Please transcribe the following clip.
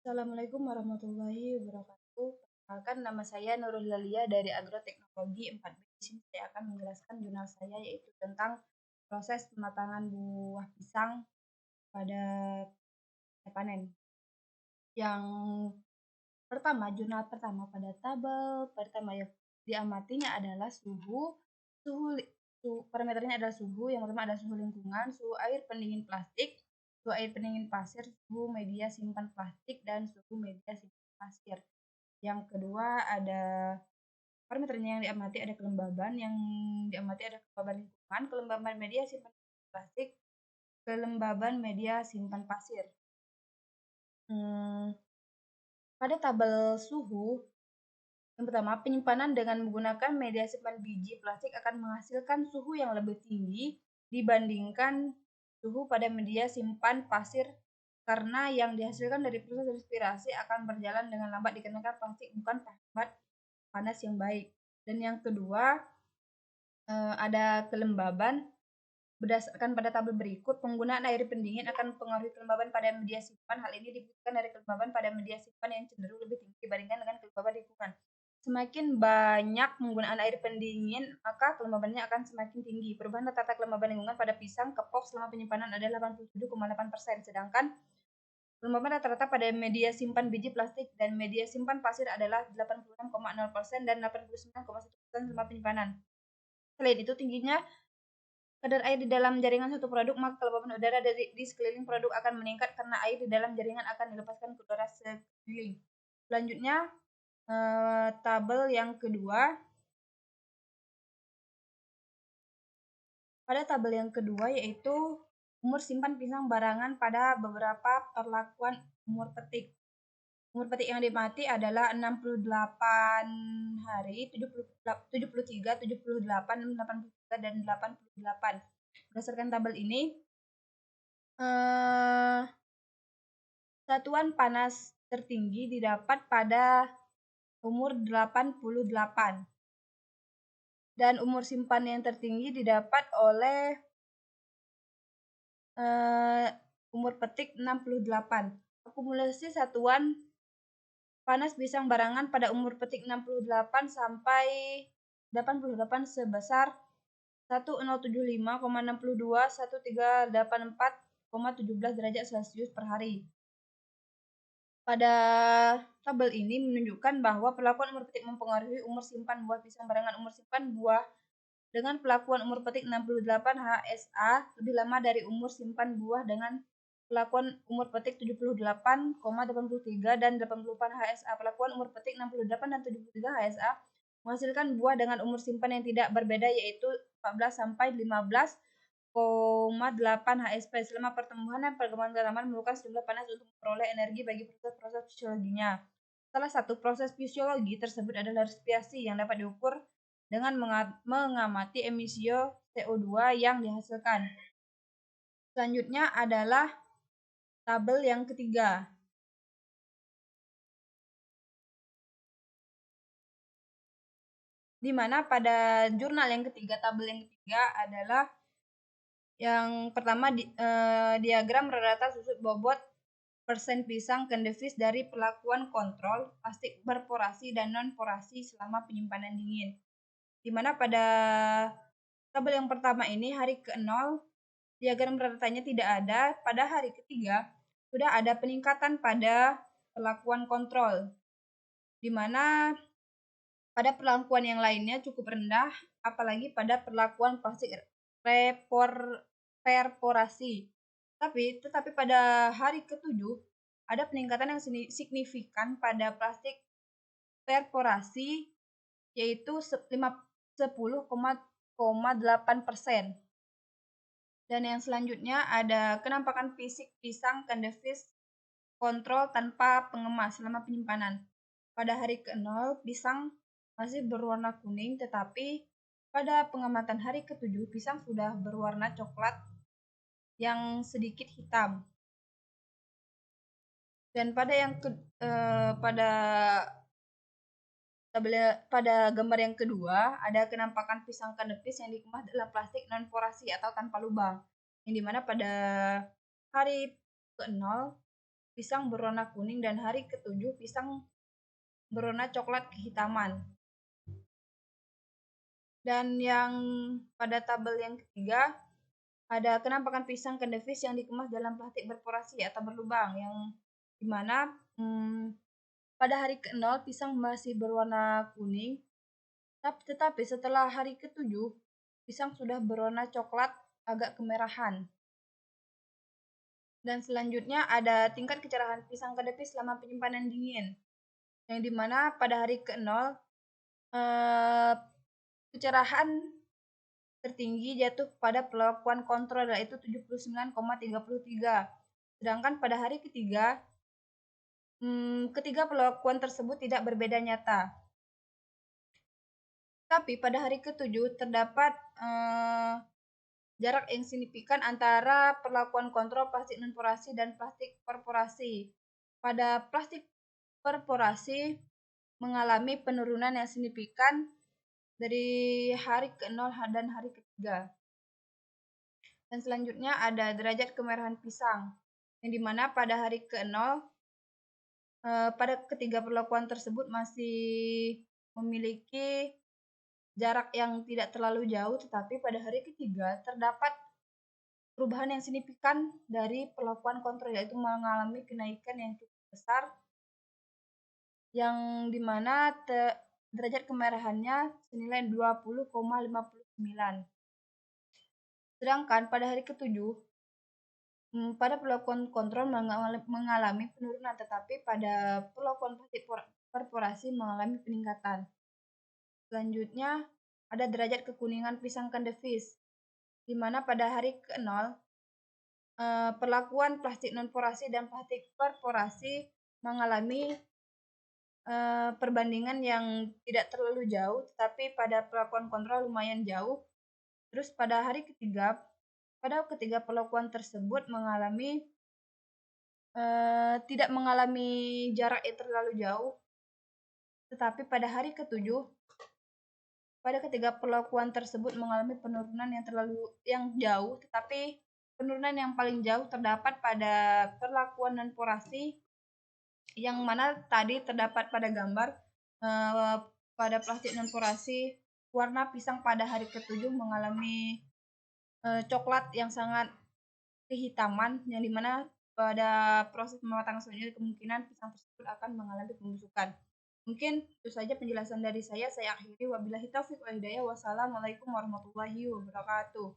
Assalamualaikum warahmatullahi wabarakatuh. Perkenalkan, nama saya Nurul Lalia dari Agroteknologi 4B. Di sini saya akan menjelaskan jurnal saya yaitu tentang proses pematangan buah pisang pada panen. Yang pertama, jurnal pertama pada tabel pertama yang diamatinya adalah parameternya adalah suhu. Yang pertama adalah suhu lingkungan, suhu air pendingin plastik, suhu air pendingin pasir, suhu media simpan plastik, dan suhu media simpan pasir. Yang kedua ada parameternya yang diamati ada kelembaban, yang diamati ada kelembaban lingkungan, kelembaban media simpan plastik, kelembaban media simpan pasir. Pada tabel suhu, yang pertama, penyimpanan dengan menggunakan media simpan biji plastik akan menghasilkan suhu yang lebih tinggi dibandingkan suhu pada media simpan pasir karena yang dihasilkan dari proses respirasi akan berjalan dengan lambat dikarenakan plastik bukan penghambat panas yang baik. Dan yang kedua, ada kelembaban. Berdasarkan pada tabel berikut, penggunaan air pendingin akan mempengaruhi kelembaban pada media simpan. Hal ini dibuktikan dari kelembaban pada media simpan yang cenderung lebih tinggi dibandingkan dengan kelembaban lingkungan. Semakin banyak penggunaan air pendingin, maka kelembabannya akan semakin tinggi. Perubahan rata-rata kelembaban lingkungan pada pisang kepok selama penyimpanan adalah 87,8%, sedangkan kelembaban rata-rata pada media simpan biji plastik dan media simpan pasir adalah 86,0% dan 89,1% selama penyimpanan. Selain itu, tingginya kadar air di dalam jaringan suatu produk, maka kelembaban udara di sekeliling produk akan meningkat karena air di dalam jaringan akan dilepaskan ke udara sekeliling. Selanjutnya, tabel yang kedua. Pada tabel yang kedua yaitu umur simpan pisang barangan pada beberapa perlakuan umur petik. Umur petik yang diamati adalah 68 hari, 73, 78, 83, dan 88. Berdasarkan tabel ini, satuan panas tertinggi didapat pada umur 88 dan umur simpan yang tertinggi didapat oleh umur petik 68. Akumulasi satuan panas pisang barangan pada umur petik 68 sampai 88 sebesar 1075,62 1384,17 derajat Celcius per hari. Pada tabel ini menunjukkan bahwa perlakuan umur petik mempengaruhi umur simpan buah pisang barangan. Umur simpan buah dengan perlakuan umur petik 68 HSA lebih lama dari umur simpan buah dengan perlakuan umur petik 78,83 dan 84 HSA. Perlakuan umur petik 68 dan 73 HSA menghasilkan buah dengan umur simpan yang tidak berbeda yaitu 14 sampai 15,8 HSP. Selama pertumbuhan dan perkembangan tanaman memerlukan sejumlah panas untuk memperoleh energi bagi proses-proses fisiologinya. Salah satu proses fisiologi tersebut adalah respirasi yang dapat diukur dengan mengamati emisi CO2 yang dihasilkan. Selanjutnya adalah tabel yang ketiga. Di mana pada jurnal yang ketiga, tabel yang ketiga adalah yang pertama diagram rata-rata susut bobot persen pisang kendefis dari perlakuan kontrol, plastik berporasi dan non-porasi selama penyimpanan dingin. Di mana pada tabel yang pertama ini hari ke-0 diagram rata-ratanya tidak ada. Pada hari ketiga sudah ada peningkatan pada perlakuan kontrol, di mana pada perlakuan yang lainnya cukup rendah, apalagi pada perlakuan plastik perforasi. Tetapi pada hari ke-7 ada peningkatan yang signifikan pada plastik perforasi yaitu 10,8%. Dan yang selanjutnya ada kenampakan fisik pisang kendefis kontrol tanpa pengemas selama penyimpanan. Pada hari ke-0 pisang masih berwarna kuning, tetapi pada pengamatan hari ke-7 pisang sudah berwarna coklat yang sedikit hitam. Dan pada gambar yang kedua ada kenampakan pisang kendefis yang dikemas dalam plastik non porasi atau tanpa lubang, yang dimana pada hari ke-0 pisang berwarna kuning, dan hari ke-7 pisang berwarna coklat kehitaman. Dan yang pada tabel yang ketiga ada penampakan pisang kendevis yang dikemas dalam plastik berporasi atau berlubang, yang dimana pada hari ke-0 pisang masih berwarna kuning, tetapi setelah hari ke-7 pisang sudah berwarna coklat agak kemerahan. Dan selanjutnya ada tingkat kecerahan pisang kendevis selama penyimpanan dingin, yang dimana pada hari ke-0 kecerahan tertinggi jatuh pada perlakuan kontrol, yaitu 79,33. Sedangkan pada hari ketiga, ketiga perlakuan tersebut tidak berbeda nyata. Tapi pada hari ke-7 terdapat jarak yang signifikan antara perlakuan kontrol plastik non-porasi dan plastik perporasi. Pada plastik perporasi mengalami penurunan yang signifikan dari hari ke-0 dan hari ke-3. Dan selanjutnya ada derajat kemerahan pisang, yang dimana pada hari ke-0 pada ketiga perlakuan tersebut masih memiliki jarak yang tidak terlalu jauh, tetapi pada hari ketiga terdapat perubahan yang signifikan dari perlakuan kontrol, yaitu mengalami kenaikan yang cukup besar, yang dimana derajat kemerahannya senilai 20,59. Sedangkan pada hari ke-7 pada perlakuan kontrol mengalami penurunan, tetapi pada perlakuan plastik perforasi mengalami peningkatan. Selanjutnya ada derajat kekuningan pisang kendevis, di mana pada hari ke-0 perlakuan plastik non-porasi dan plastik perforasi mengalami perbandingan yang tidak terlalu jauh, tetapi pada perlakuan kontrol lumayan jauh. Terus pada hari ketiga, pada ketiga perlakuan tersebut mengalami tidak mengalami jarak yang terlalu jauh, tetapi pada hari ke-7 pada ketiga perlakuan tersebut mengalami penurunan yang jauh, tetapi penurunan yang paling jauh terdapat pada perlakuan non-porasi, yang mana tadi terdapat pada gambar pada plastik non-porasi warna pisang pada hari ke-7 mengalami coklat yang sangat kehitaman, yang dimana pada proses pematangan selanjutnya kemungkinan pisang tersebut akan mengalami pembusukan. Mungkin itu saja penjelasan dari saya akhiri. Wabillahi taufiq wal hidayah. Wassalamualaikum warahmatullahi wabarakatuh.